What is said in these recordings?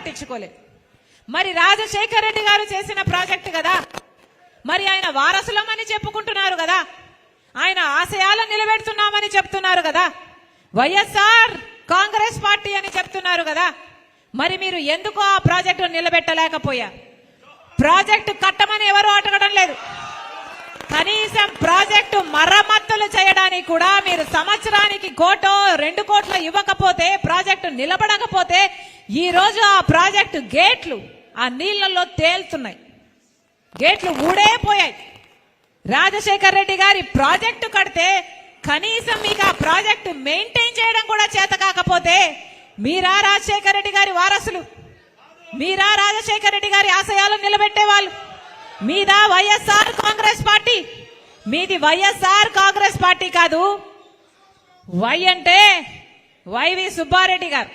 పట్టించుకోలేదు. మరి రాజశేఖర్ రెడ్డి గారు చేసిన ప్రాజెక్టు కదా, మరి ఆయన వారసులమని చెప్పుకుంటున్నారు కదా, ఆయన ఆశయాలను నిలబెడుతున్నామని చెప్తున్నారు కదా, వైఎస్ఆర్ కాంగ్రెస్ పార్టీ అని చెప్తున్నారు కదా, మరి మీరు ఎందుకు ఆ ప్రాజెక్టు నిలబెట్టలేకపోయారు? ప్రాజెక్టు కట్టమని ఎవరు అడగడం లేదు. కనీసం ప్రాజెక్టు మరమ్మతులు చేయడానికి కూడా మీరు సంవత్సరానికి 1-2 కోట్లు ఇవ్వకపోతే, ప్రాజెక్టు నిలబడకపోతే ఈ రోజు ఆ ప్రాజెక్టు గేట్లు ఆ నీళ్లలో తేలుతున్నాయి, గేట్లు ఊడేపోయాయి. రాజశేఖర్ రెడ్డి గారి ప్రాజెక్టు కడితే కనీసం మీకు ఆ ప్రాజెక్టు మెయింటైన్ చేయడం కూడా చేత కాకపోతే మీరా రాజశేఖర్ రెడ్డి గారి వారసులు? మీరా రాజశేఖర్ రెడ్డి గారి ఆశయాలను నిలబెట్టే వాళ్ళు? మీదా వైఎస్ఆర్ కాంగ్రెస్ పార్టీ? మీది వైఎస్ఆర్ కాంగ్రెస్ పార్టీ కాదు. వై అంటే వైవి సుబ్బారెడ్డి గారు,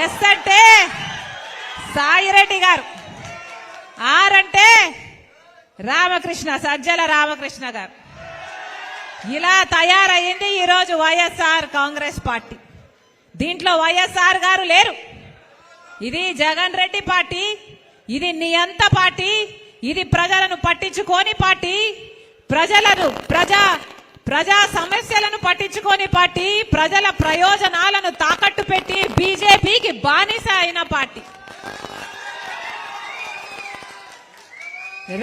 ఎస్ అంటే సాయిరెడ్డి గారు, ఆర్ అంటే రామకృష్ణ, సజ్జల రామకృష్ణ గారు. ఇలా తయారైంది ఈరోజు వైఎస్ఆర్ కాంగ్రెస్ పార్టీ. దీంట్లో వైఎస్ఆర్ గారు లేరు. ఇది జగన్ రెడ్డి పార్టీ, ఇది నియంత పార్టీ, ఇది ప్రజలను పట్టించుకోని పార్టీ, ప్రజా సమస్యలను పట్టించుకోని పార్టీ, ప్రజల ప్రయోజనాలను తాకట్టు పెట్టి బీజేపీకి బానిస అయిన పార్టీ.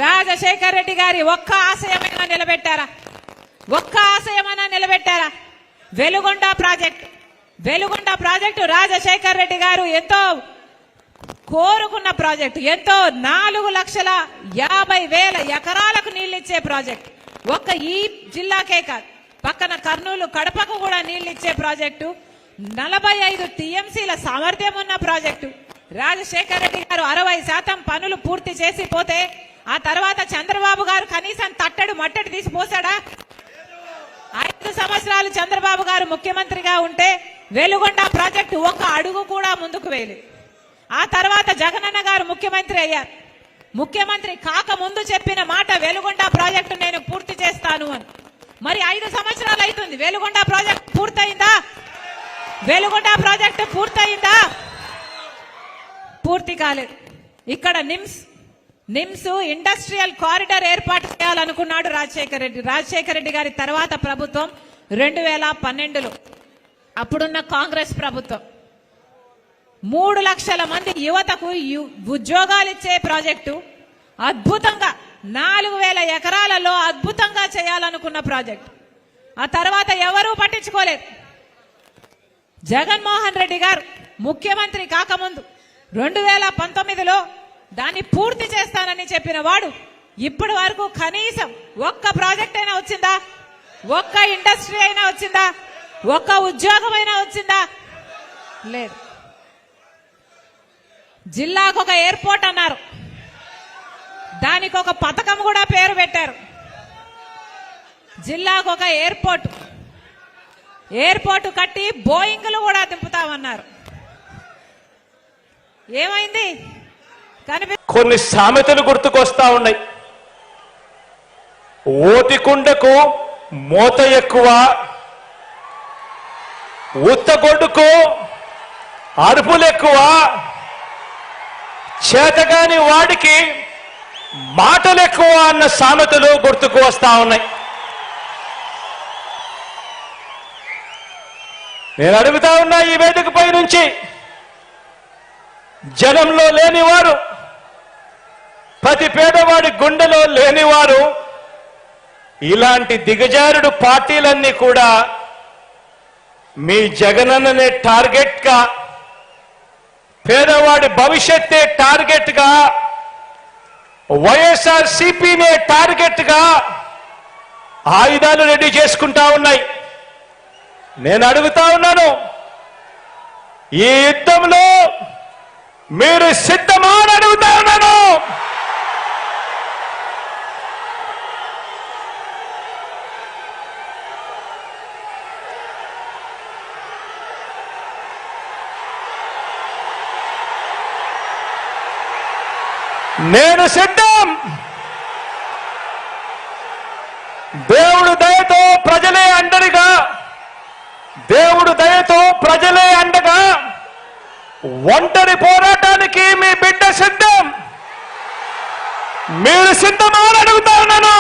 రాజశేఖర్ రెడ్డి గారి ఒక్క ఆశయమైనా నిలబెట్టారా? ఒక్క ఆశయమైనా నిలబెట్టారా? వెలుగొండ ప్రాజెక్టు రాజశేఖర్ రెడ్డి గారు ఎంతో కోరుకున్న ప్రాజెక్టు, ఎంతో 4,50,000 ఎకరాలకు నీళ్లిచ్చే ప్రాజెక్టు. ఒక్క ఈ జిల్లాకే కాదు, పక్కన కర్నూలు కడపకు కూడా నీళ్లిచ్చే ప్రాజెక్టు, 45 టీఎంసీల సామర్థ్యం ఉన్న ప్రాజెక్టు. రాజశేఖర్ రెడ్డి గారు 60% పనులు పూర్తి చేసి పోతే ఆ తర్వాత చంద్రబాబు గారు కనీసం తట్టడు మట్టడి తీసి పోసాడా? 5 సంవత్సరాలు చంద్రబాబు గారు ముఖ్యమంత్రిగా ఉంటే వెలుగొండ ప్రాజెక్టు ఒక్క అడుగు కూడా ముందుకు వేయలేదు. ఆ తర్వాత జగనన్న గారు ముఖ్యమంత్రి అయ్యారు. ముఖ్యమంత్రి కాకముందు చెప్పిన మాట వెలుగొండ ప్రాజెక్టు నేను పూర్తి చేస్తాను అని. మరి 5 సంవత్సరాలు అవుతుంది, వెలుగొండ ప్రాజెక్టు పూర్తయిందా? వెలుగొండ ప్రాజెక్టు పూర్తయిందా? పూర్తి కాలేదు. ఇక్కడ నిమ్స్ ఇండస్ట్రియల్ కారిడార్ ఏర్పాటు చేయాలనుకున్నాడు రాజశేఖర్ రెడ్డి గారి తర్వాత ప్రభుత్వం 2012లో, అప్పుడున్న కాంగ్రెస్ ప్రభుత్వం. 3 లక్షల మంది యువతకు ఉద్యోగాలు ఇచ్చే ప్రాజెక్టు, అద్భుతంగా 4,000 ఎకరాలలో అద్భుతంగా చేయాలనుకున్న ప్రాజెక్టు. ఆ తర్వాత ఎవరూ పట్టించుకోలేదు. జగన్మోహన్ రెడ్డి గారు ముఖ్యమంత్రి కాకముందు 2019లో దాన్ని పూర్తి చేస్తానని చెప్పిన వాడు ఇప్పటి వరకు కనీసం ఒక్క ప్రాజెక్ట్ అయినా వచ్చిందా? ఒక్క ఇండస్ట్రీ అయినా వచ్చిందా? ఒక్క ఉద్యోగం అయినా వచ్చిందా? లేదు. జిల్లాకు ఒక ఎయిర్పోర్ట్ అన్నారు, దానికి ఒక పథకం కూడా పేరు పెట్టారు. జిల్లాకు ఒక ఎయిర్పోర్ట్ కట్టి బోయింగ్లు కూడా దింపుతామన్నారు. ఏమైంది? కొన్ని సామెతలు గుర్తుకొస్తా ఉన్నాయి. ఓతికుండకు మోత ఎక్కువ, ఉత్తగొడ్డుకు అరుపులు ఎక్కువ, చేతగాని వాడికి మాటలు ఎక్కువ అన్న సామెతలు గుర్తుకు వస్తా ఉన్నాయి. నేను అడుగుతా ఉన్నా ఈ వేదికపై నుంచి, జనంలో లేనివారు, ప్రతి పేదవాడి గుండెలో లేనివారు, ఇలాంటి దిగజారుడు పార్టీలన్నీ కూడా మీ జగనన్ననే టార్గెట్ గా, పేదవాడి భవిష్యత్తే టార్గెట్ గా, వైఎస్ఆర్ సిపినే టార్గెట్ గా ఆయుధాలు రెడీ చేసుకుంటా ఉన్నాయి. నేను అడుగుతా ఉన్నాను, ఈ యుద్ధంలో మీరు సిద్ధమా అని అడుగుతా ఉన్నాను. నేను సిద్ధం. దేవుడు దయతో ప్రజలే అండగా, దేవుడు దయతో ప్రజలే అండగా ఒంటరి పోరాటానికి మీ బిడ్డ సిద్ధం. మీరు సిద్ధమా అని అడుగుతా ఉన్నాను.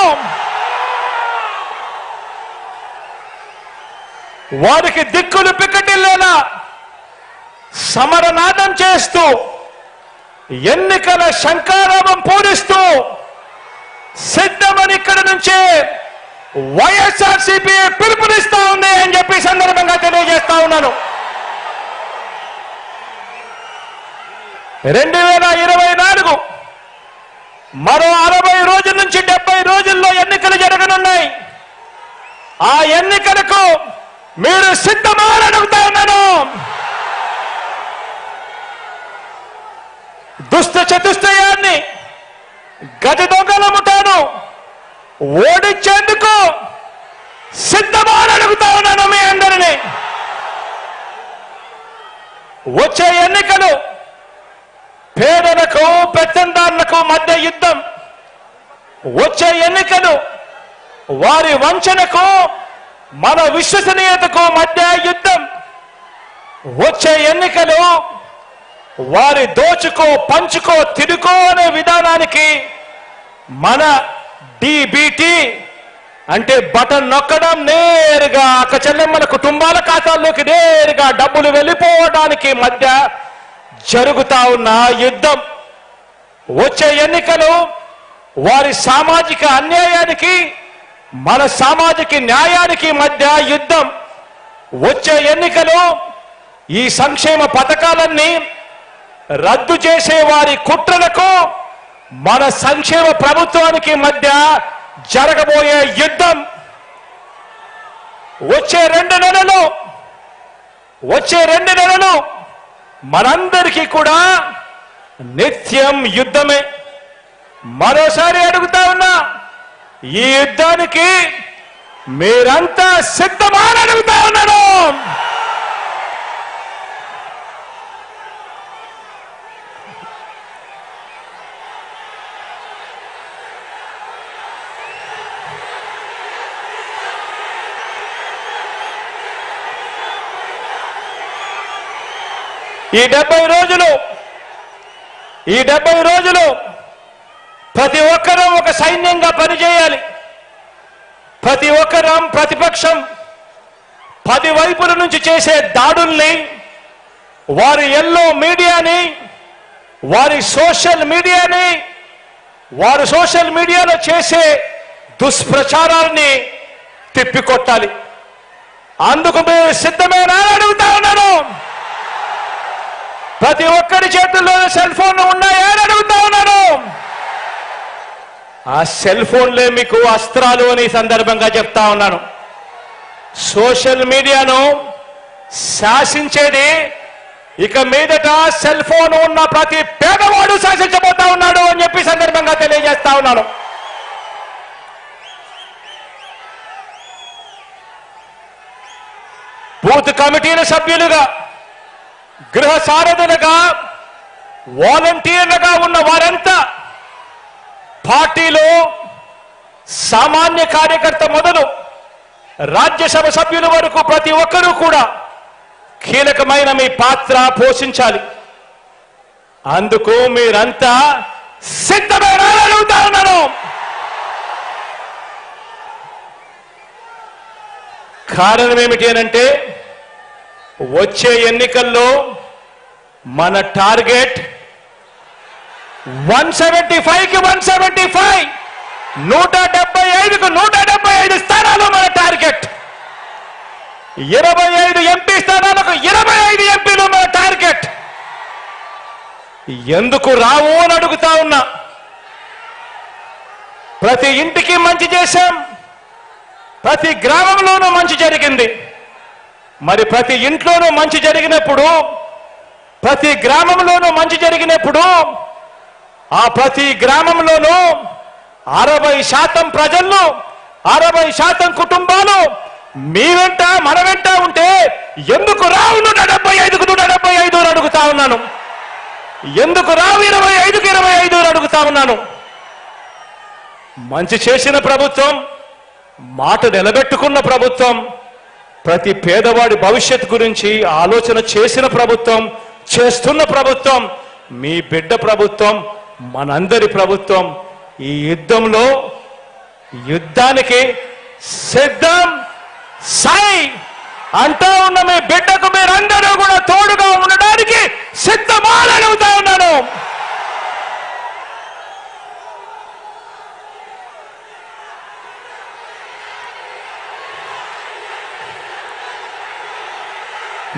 వారికి దిక్కులు పిక్కటిల్లేలా సమరనాదం చేస్తూ ఎన్నికల శంఖారావం పూరిస్తూ సిద్ధమని ఇక్కడ నుంచే వైఎస్ఆర్సీపీ పిలుపునిస్తా ఉంది అని చెప్పి సందర్భంగా తెలియజేస్తా ఉన్నాను. 2024 మరో 60 రోజుల నుంచి 70 రోజుల్లో ఎన్నికలు జరగనున్నాయి. ఆ ఎన్నికలకు మీరు సిద్ధమా అని అడుగుతా ఉన్నాను. దుష్ట చతుష్టయాన్ని గజ దొంగల ముఠాను ఓడించేందుకు సిద్ధమా అని అడుగుతా ఉన్నాను మీ అందరినీ. వచ్చే ఎన్నికలు పేదలకు పెత్తందారులకు మధ్య యుద్ధం. వచ్చే ఎన్నికలు వారి వంచనకు మన విశ్వసనీయతకు మధ్య యుద్ధం. వచ్చే ఎన్నికలు వారి దోచుకో పంచుకో తిరుకో అనే విధానానికి మన డిబిటి అంటే బటన్ నొక్కడం, నేరుగా అక్క చెల్లెమ్మల కుటుంబాల ఖాతాల్లోకి నేరుగా డబ్బులు వెళ్ళిపోవడానికి మధ్య జరుగుతా ఉన్న యుద్ధం. వచ్చే ఎన్నికలు వారి సామాజిక అన్యాయానికి మన సామాజిక న్యాయానికి మధ్య యుద్ధం. వచ్చే ఎన్నికలు ఈ సంక్షేమ పథకాలన్నీ రద్దు చేసే వారి కుట్రలకు మన సంక్షేమ ప్రభుత్వానికి మధ్య జరగబోయే యుద్ధం. వచ్చే 2 నెలలు మనందరికీ కూడా నిత్యం యుద్ధమే. మరోసారి అడుగుతా ఉన్నా, ఈ యుద్ధానికి మీరంతా సిద్ధమా అని అడుగుతా ఉన్నాను. ఈ 70 రోజులు ప్రతి ఒక్కరూ ఒక సైన్యంగా పనిచేయాలి. ప్రతి ఒక్కరం ప్రతిపక్షం 10 వైపుల నుంచి చేసే దాడుల్ని, వారి ఎల్లో మీడియాని, వారి సోషల్ మీడియాలో చేసే దుష్ప్రచారాన్ని తిప్పికొట్టాలి. అందుకు మీరు సిద్ధమేనా అని అడుగుతా ఉన్నాను. ప్రతి ఒక్కరి చేతుల్లో సెల్ ఫోన్లు ఉన్నాయా అని అడుగుతా ఉన్నాను. ఆ సెల్ ఫోన్లే మీకు అస్త్రాలు అని సందర్భంగా చెప్తా ఉన్నాను. సోషల్ మీడియాను శాసించేది ఇక మీదట సెల్ ఫోన్ ఉన్న ప్రతి పేదవాడు శాసించబోతా ఉన్నాడు అని చెప్పి సందర్భంగా తెలియజేస్తా ఉన్నాను. బూత్ కమిటీల సభ్యులుగా, గృహ సారథులుగా, వాలంటీర్లుగా ఉన్న వారంతా పార్టీలో సామాన్య కార్యకర్త మొదలు రాజ్యసభ సభ్యుల వరకు ప్రతి ఒక్కరూ కూడా కీలకమైన మీ పాత్ర పోషించాలి. అందుకు మీరంతా సిద్ధమేనా అని అడుగుతా ఉన్నాను. కారణం ఏమిటి అనంటే, వచ్చే ఎన్నికల్లో మన టార్గెట్ 175కి 175, 175కు 175 స్థానాలు మన టార్గెట్. 25 ఎంపీ స్థానాలకు 25 ఎంపీలు మన టార్గెట్. ఎందుకు రావు అని అడుగుతా ఉన్నా. ప్రతి ఇంటికి మంచి చేశాం, ప్రతి గ్రామంలోనూ మంచి జరిగింది. మరి ప్రతి ఇంట్లోనూ మంచి జరిగినప్పుడు, ప్రతి గ్రామంలోనూ మంచి జరిగినప్పుడు, ఆ ప్రతి గ్రామంలోనూ 60% ప్రజలు, 60% కుటుంబాలు మీ వెంట మన వెంట ఉంటే ఎందుకు రావు 175కు 175 అని అడుగుతా ఉన్నాను. ఎందుకు రావు 25కు 25 అని అడుగుతా ఉన్నాను. మంచి చేసిన ప్రభుత్వం, మాట నిలబెట్టుకున్న ప్రభుత్వం, ప్రతి పేదవాడి భవిష్యత్తు గురించి ఆలోచన చేసిన ప్రభుత్వం, చేస్తున్న ప్రభుత్వం మీ బిడ్డ ప్రభుత్వం, మనందరి ప్రభుత్వం. ఈ యుద్ధానికి సిద్ధం సై అంటూ ఉన్న మీ బిడ్డకు మీరందరూ కూడా తోడుగా ఉండడానికి సిద్ధమాలని అడుగుతా ఉన్నాను.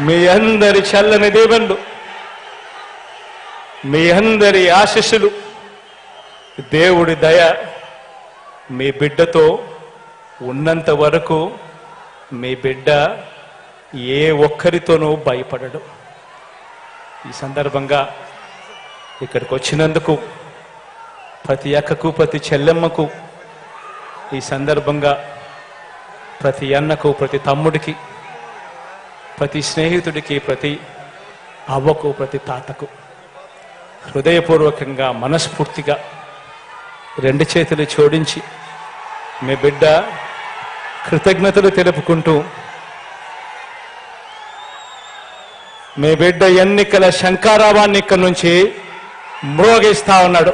మీ అందరి చల్లని దీవెనలు, మీ అందరి ఆశీస్సులు, దేవుడి దయ మీ బిడ్డతో ఉన్నంత వరకు మీ బిడ్డ ఏ ఒక్కరితోనూ భయపడడు. ఈ సందర్భంగా ఇక్కడికి వచ్చినందుకు ప్రతి అక్కకు, ప్రతి చెల్లెమ్మకు, ఈ సందర్భంగా ప్రతి అన్నకు, ప్రతి తమ్ముడికి, ప్రతి స్నేహితుడికి, ప్రతి అవ్వకు, ప్రతి తాతకు హృదయపూర్వకంగా, మనస్ఫూర్తిగా రెండు చేతులు జోడించి మీ బిడ్డ కృతజ్ఞతలు తెలుపుకుంటూ, మీ బిడ్డ ఎన్నికల శంఖారావాన్ని ఇక్కడి నుంచి మ్రోగిస్తా ఉన్నాడు.